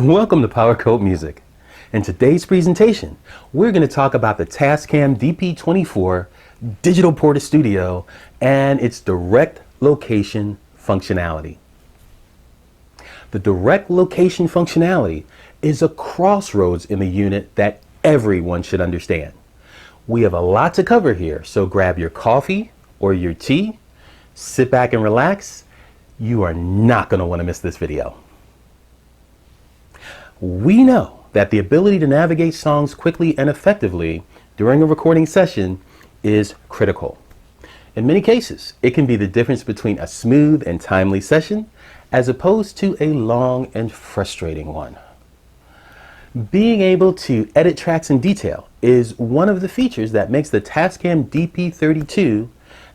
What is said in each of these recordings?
Welcome to Power Code Music. In today's presentation, we're going to talk about the Tascam DP24 digital Portastudio and its direct location functionality. The direct location functionality is a crossroads in the unit that everyone should understand. We have a lot to cover here, so grab your coffee or your tea, sit back and relax. You are not going to want to miss this video. We know that the ability to navigate songs quickly and effectively during a recording session is critical. In many cases, it can be the difference between a smooth and timely session as opposed to a long and frustrating one. Being able to edit tracks in detail is one of the features that makes the Tascam DP32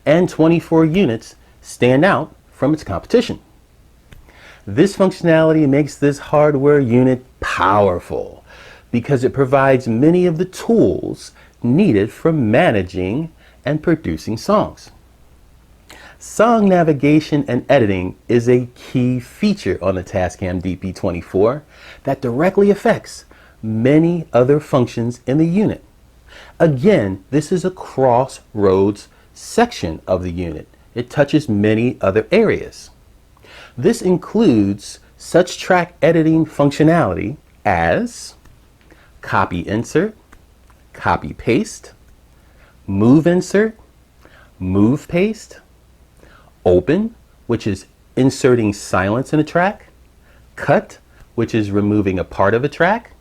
and 24 units stand out from its competition. This functionality makes this hardware unit powerful because it provides many of the tools needed for managing and producing songs. Song navigation and editing is a key feature on the Tascam DP24 that directly affects many other functions in the unit. Again, this is a crossroads section of the unit. It touches many other areas. This includes such track editing functionality as copy insert, copy paste, move insert, move paste, open, which is inserting silence in a track, cut, which is removing a part of a track,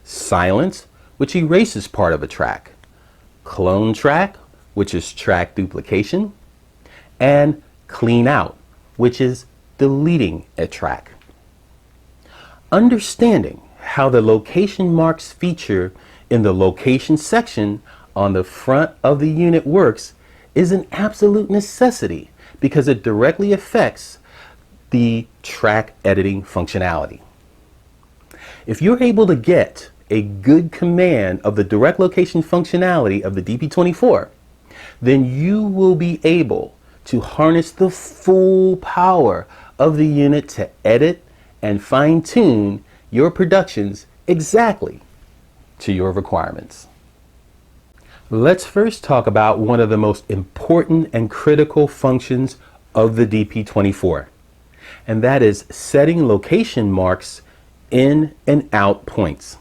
silence, which erases part of a track, clone track, which is track duplication, and clean out, which is deleting a track. Understanding how the location marks feature in the location section on the front of the unit works is an absolute necessity because it directly affects the track editing functionality. If you're able to get a good command of the direct location functionality of the DP24, then you will be able to harness the full power of the unit to edit and fine-tune your productions exactly to your requirements. Let's first talk about one of the most important and critical functions of the DP24, and that is setting location marks in and out points.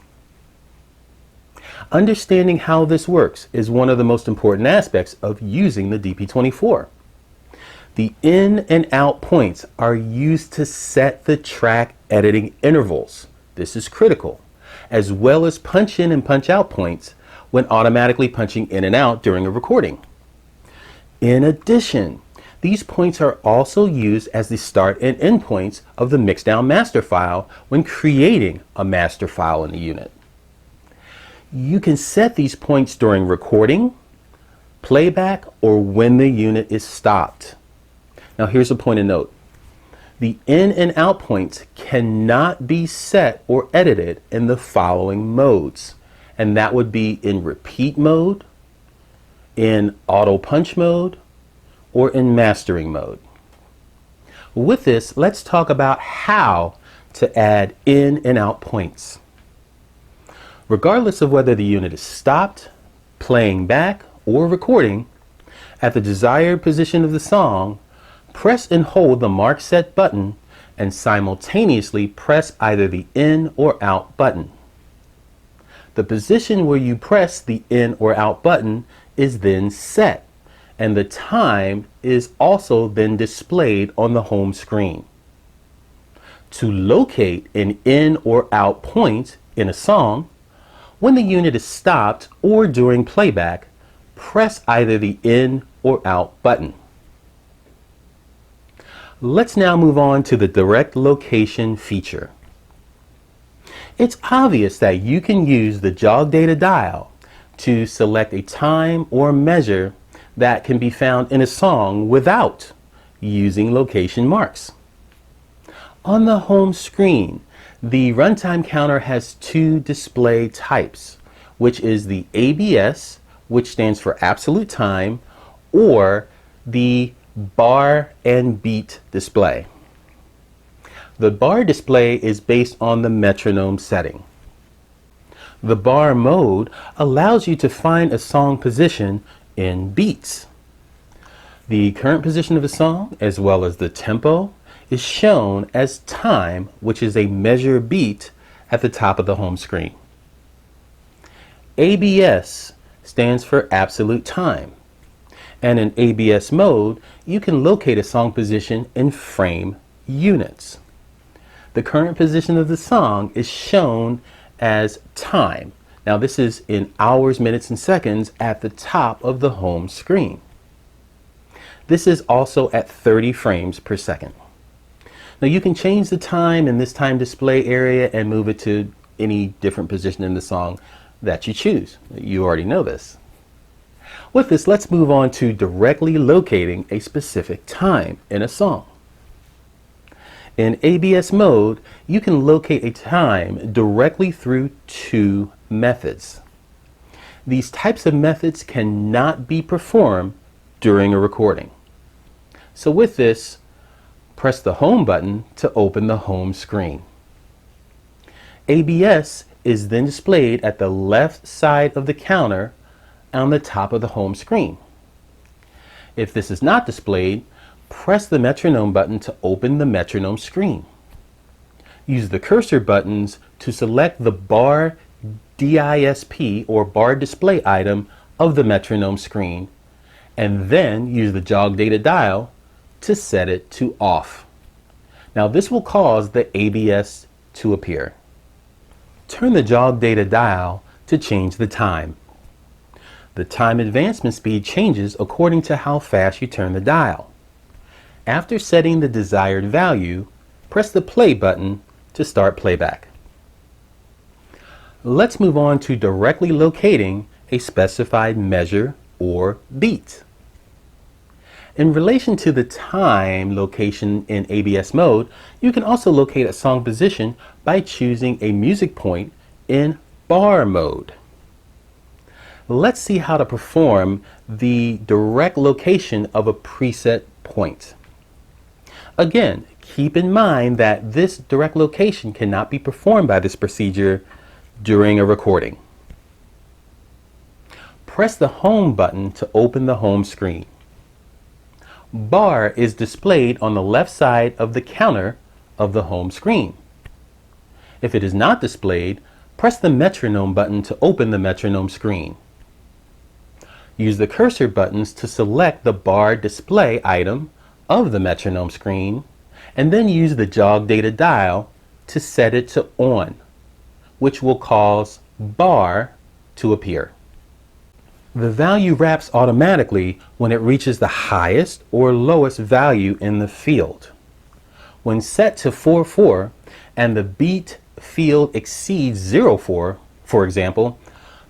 Understanding how this works is one of the most important aspects of using the DP24. The in and out points are used to set the track editing intervals. This is critical, as well as punch in and punch out points when automatically punching in and out during a recording. In addition, these points are also used as the start and end points of the mixdown master file when creating a master file in the unit. You can set these points during recording, playback, or when the unit is stopped. Now here's a point of note. The in and out points cannot be set or edited in the following modes, and that would be in repeat mode, in auto punch mode, or in mastering mode. With this, let's talk about how to add in and out points. Regardless of whether the unit is stopped, playing back, or recording, at the desired position of the song, press and hold the Mark Set button and simultaneously press either the in or out button. The position where you press the in or out button is then set, and the time is also then displayed on the home screen. To locate an in or out point in a song, when the unit is stopped or during playback, press either the in or out button. Let's now move on to the direct location feature. It's obvious that you can use the jog data dial to select a time or measure that can be found in a song without using location marks. On the home screen, the runtime counter has two display types, which is the ABS, which stands for absolute time, or the bar and beat display. The bar display is based on the metronome setting. The bar mode allows you to find a song position in beats. The current position of a song, as well as the tempo, is shown as time, which is a measure beat at the top of the home screen. ABS stands for absolute time. And in ABS mode, you can locate a song position in frame units. The current position of the song is shown as time. Now this is in hours, minutes, and seconds at the top of the home screen. This is also at 30 frames per second. Now you can change the time in this time display area and move it to any different position in the song that you choose. You already know this. With this, let's move on to directly locating a specific time in a song. In ABS mode, you can locate a time directly through two methods. These types of methods cannot be performed during a recording. So with this, press the home button to open the home screen. ABS is then displayed at the left side of the counter on the top of the home screen. If this is not displayed, press the metronome button to open the metronome screen. Use the cursor buttons to select the bar DISP or bar display item of the metronome screen, and then use the jog data dial to set it to off. Now this will cause the ABS to appear. Turn the jog data dial to change the time. The time advancement speed changes according to how fast you turn the dial. After setting the desired value, press the play button to start playback. Let's move on to directly locating a specified measure or beat. In relation to the time location in ABS mode, you can also locate a song position by choosing a music point in bar mode. Let's see how to perform the direct location of a preset point. Again, keep in mind that this direct location cannot be performed by this procedure during a recording. Press the home button to open the home screen. Bar is displayed on the left side of the counter of the home screen. If it is not displayed, press the metronome button to open the metronome screen. Use the cursor buttons to select the bar display item of the metronome screen, and then use the jog data dial to set it to on, which will cause bar to appear. The value wraps automatically when it reaches the highest or lowest value in the field. When set to 4/4 and the beat field exceeds 0/4, for example,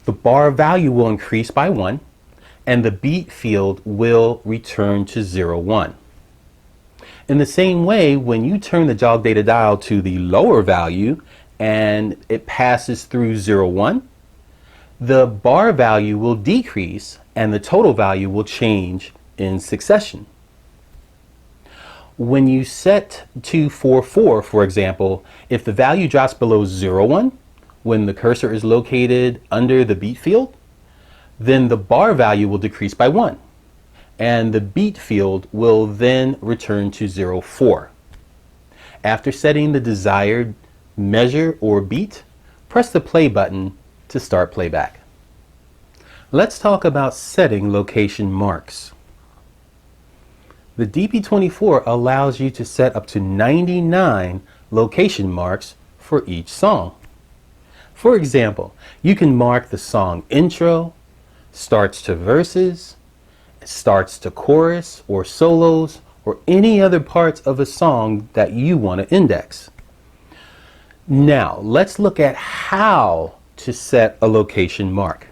the bar value will increase by 1 and the beat field will return to 0/1. In the same way, when you turn the jog data dial to the lower value and it passes through 0/1, the bar value will decrease and the total value will change in succession. When you set to 4/4, for example, if the value drops below 0/1, when the cursor is located under the beat field, then the bar value will decrease by 1 and the beat field will then return to 0/4. After setting the desired measure or beat, press the play button to start playback. Let's talk about setting location marks. The DP24 allows you to set up to 99 location marks for each song. For example, you can mark the song intro, starts to verses, starts to chorus or solos, or any other parts of a song that you want to index. Now, let's look at how to set a location mark.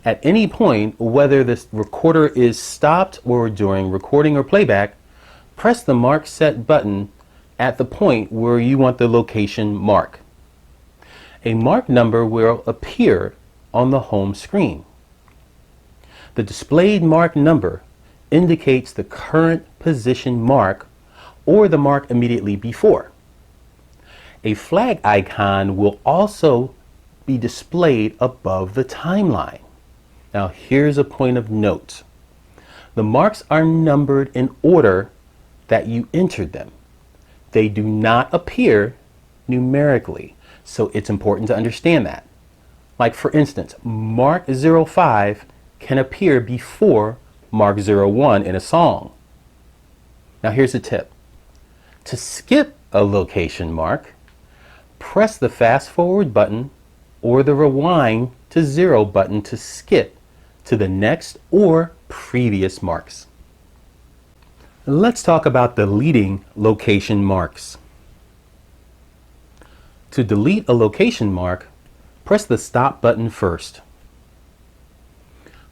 At any point, whether the recorder is stopped or during recording or playback, press the Mark Set button at the point where you want the location mark. A mark number will appear on the home screen. The displayed mark number indicates the current position mark, or the mark immediately before. A flag icon will also be displayed above the timeline. Now here's a point of note. The marks are numbered in order that you entered them. They do not appear numerically, so it's important to understand that. Like for instance, mark 05 can appear before mark 01 in a song. Now here's a tip. To skip a location mark, press the fast forward button or the rewind to 0 button to skip to the next or previous marks. Let's talk about deleting location marks. To delete a location mark, press the stop button first.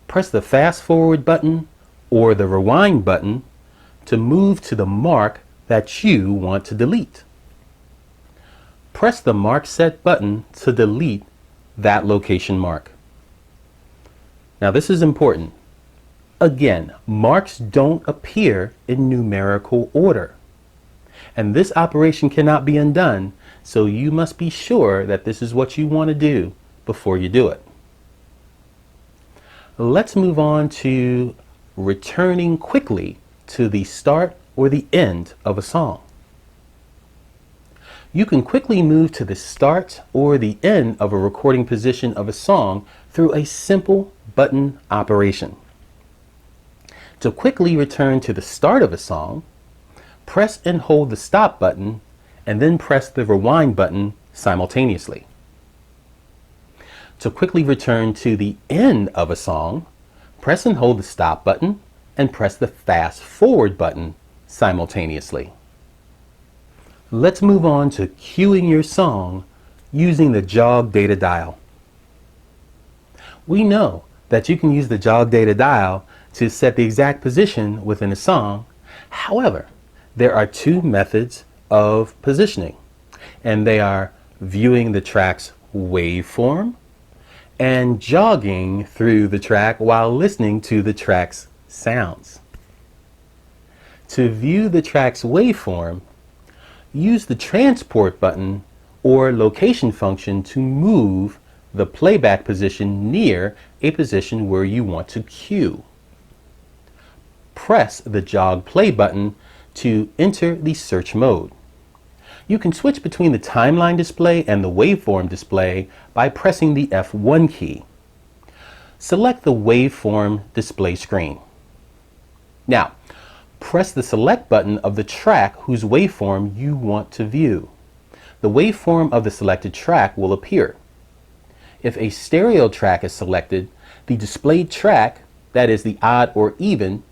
Press the fast forward button or the rewind button to move to the mark that you want to delete. Press the mark set button to delete that location mark. Now this is important. Again, marks don't appear in numerical order. And this operation cannot be undone, so you must be sure that this is what you want to do before you do it. Let's move on to returning quickly to the start or the end of a song. You can quickly move to the start or the end of a recording position of a song through a simple button operation. To quickly return to the start of a song, press and hold the stop button and then press the rewind button simultaneously. To quickly return to the end of a song, press and hold the stop button and press the fast forward button simultaneously. Let's move on to cueing your song using the jog data dial. We know that you can use the jog data dial to set the exact position within a song. However, there are two methods of positioning, and they are viewing the track's waveform and jogging through the track while listening to the track's sounds. To view the track's waveform, use the transport button or location function to move the playback position near a position where you want to cue. Press the jog play button to enter the search mode. You can switch between the timeline display and the waveform display by pressing the F1 key. Select the waveform display screen. Now, press the select button of the track whose waveform you want to view. The waveform of the selected track will appear. If a stereo track is selected, the displayed track, that is the odd or even,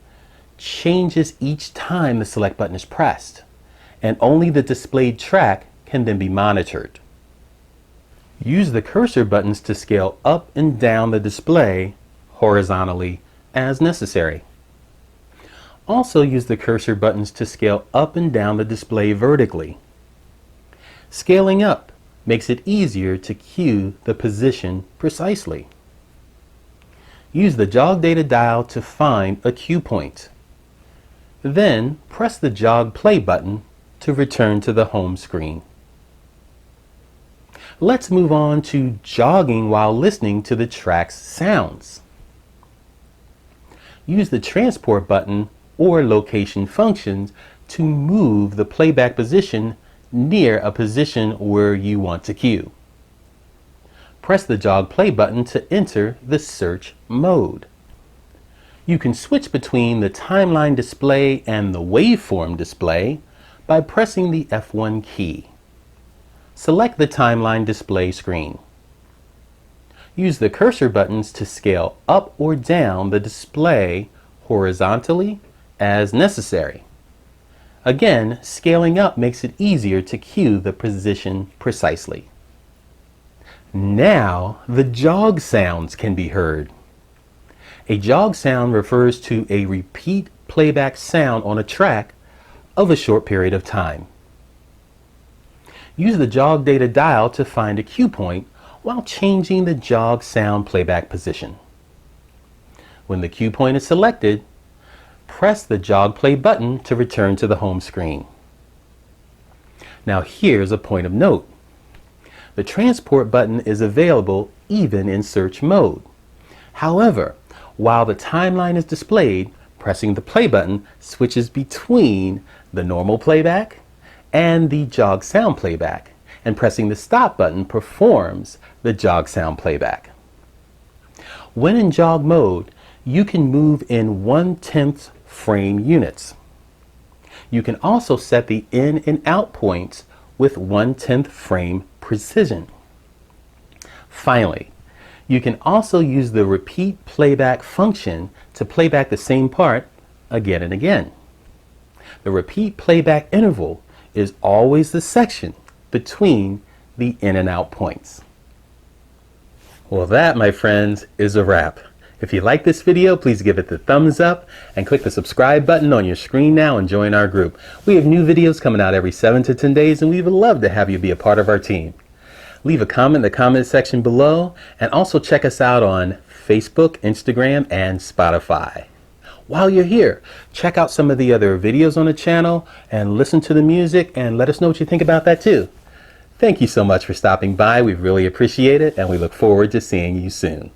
changes each time the select button is pressed, and only the displayed track can then be monitored. Use the cursor buttons to scale up and down the display horizontally as necessary. Also use the cursor buttons to scale up and down the display vertically. Scaling up makes it easier to cue the position precisely. Use the jog data dial to find a cue point. Then press the jog play button to return to the home screen. Let's move on to jogging while listening to the track's sounds. Use the transport button or location functions to move the playback position near a position where you want to cue. Press the jog play button to enter the search mode. You can switch between the timeline display and the waveform display by pressing the F1 key. Select the timeline display screen. Use the cursor buttons to scale up or down the display horizontally as necessary. Again, scaling up makes it easier to cue the position precisely. Now the jog sounds can be heard. A jog sound refers to a repeat playback sound on a track of a short period of time. Use the jog data dial to find a cue point while changing the jog sound playback position. When the cue point is selected, press the jog play button to return to the home screen. Now here's a point of note. The transport button is available even in search mode. However, while the timeline is displayed, pressing the play button switches between the normal playback and the jog sound playback, and pressing the stop button performs the jog sound playback. When in jog mode, you can move in 1/10 frame units. You can also set the in and out points with 1/10 frame precision. Finally, you can also use the repeat playback function to play back the same part again and again. The repeat playback interval is always the section between the in and out points. Well, that, my friends, is a wrap. If you like this video, please give it the thumbs up and click the subscribe button on your screen now and join our group. We have new videos coming out every 7 to 10 days, and we would love to have you be a part of our team. Leave a comment in the comment section below, and also check us out on Facebook, Instagram, and Spotify. While you're here, check out some of the other videos on the channel and listen to the music and let us know what you think about that too. Thank you so much for stopping by. We really appreciate it, and we look forward to seeing you soon.